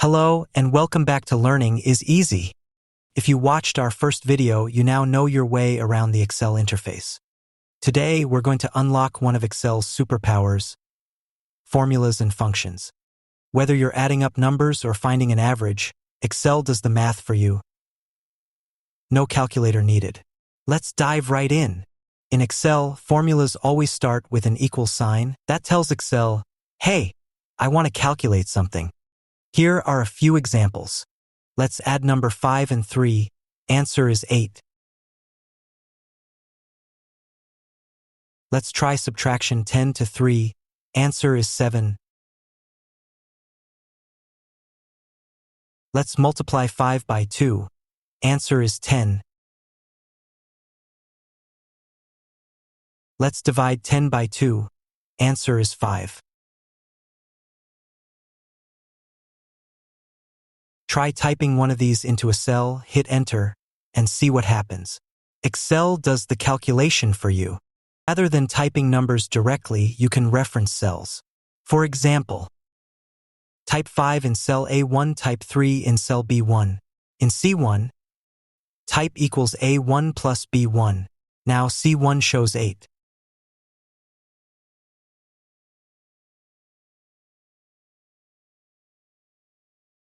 Hello and welcome back to Learning is Easy. If you watched our first video, you now know your way around the Excel interface. Today, we're going to unlock one of Excel's superpowers, formulas and functions. Whether you're adding up numbers or finding an average, Excel does the math for you. No calculator needed. Let's dive right in. In Excel, formulas always start with an equal sign. That tells Excel, hey, I want to calculate something. Here are a few examples. Let's add number 5 and 3. Answer is 8. Let's try subtraction 10 to 3. Answer is 7. Let's multiply 5 by 2. Answer is 10. Let's divide 10 by 2. Answer is 5. Try typing one of these into a cell, hit enter, and see what happens. Excel does the calculation for you. Rather than typing numbers directly, you can reference cells. For example, type 5 in cell A1, type 3 in cell B1. In C1, type equals A1 plus B1. Now C1 shows 8.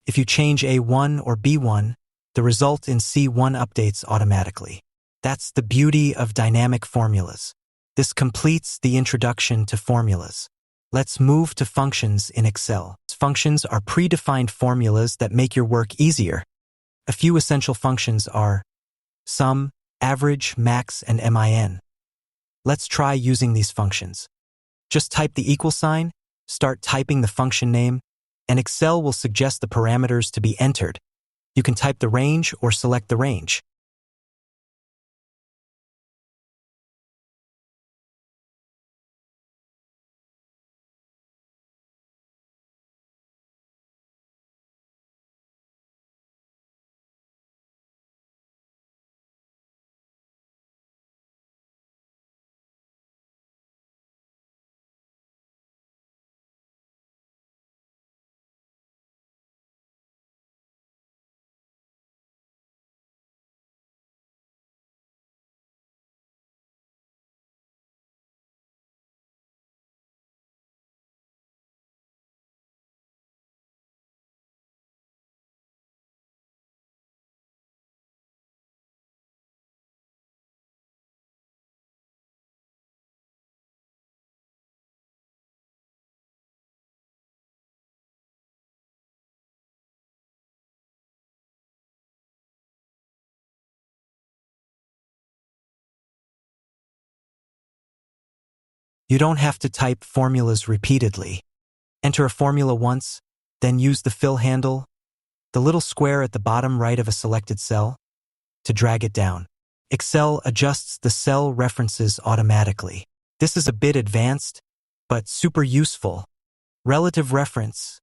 If you change A1 or B1, the result in C1 updates automatically. That's the beauty of dynamic formulas. This completes the introduction to formulas. Let's move to functions in Excel. Functions are predefined formulas that make your work easier. A few essential functions are sum, average, max, and min. Let's try using these functions. Just type the equal sign, start typing the function name, and Excel will suggest the parameters to be entered. You can type the range or select the range. You don't have to type formulas repeatedly. Enter a formula once, then use the fill handle, the little square at the bottom right of a selected cell, to drag it down. Excel adjusts the cell references automatically. This is a bit advanced, but super useful. Relative reference.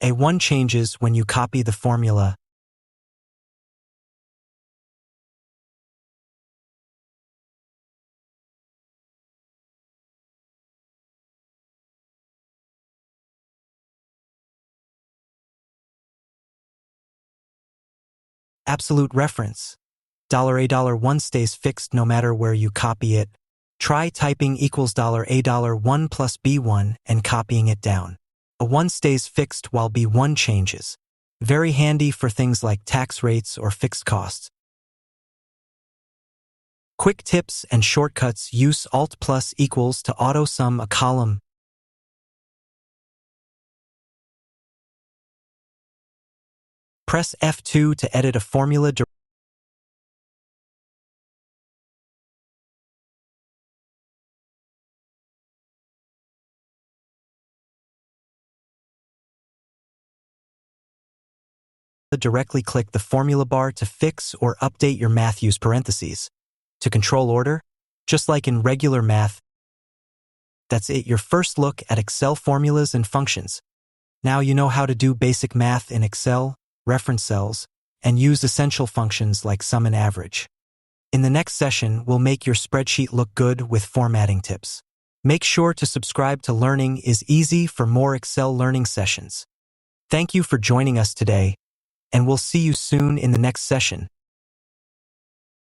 A1 changes when you copy the formula. Absolute reference. $A$1 stays fixed no matter where you copy it. Try typing equals $A$1 plus B1 and copying it down. A1 stays fixed while B1 changes. Very handy for things like tax rates or fixed costs. Quick tips and shortcuts: use Alt plus equals to auto-sum a column. Press F2 to edit a formula. Directly click the formula bar to fix or update your math. Use parentheses to control order, just like in regular math. That's it, your first look at Excel formulas and functions. Now you know how to do basic math in Excel, reference cells, and use essential functions like sum and average. In the next session, we'll make your spreadsheet look good with formatting tips. Make sure to subscribe to Learning is Easy for more Excel learning sessions. Thank you for joining us today, and we'll see you soon in the next session.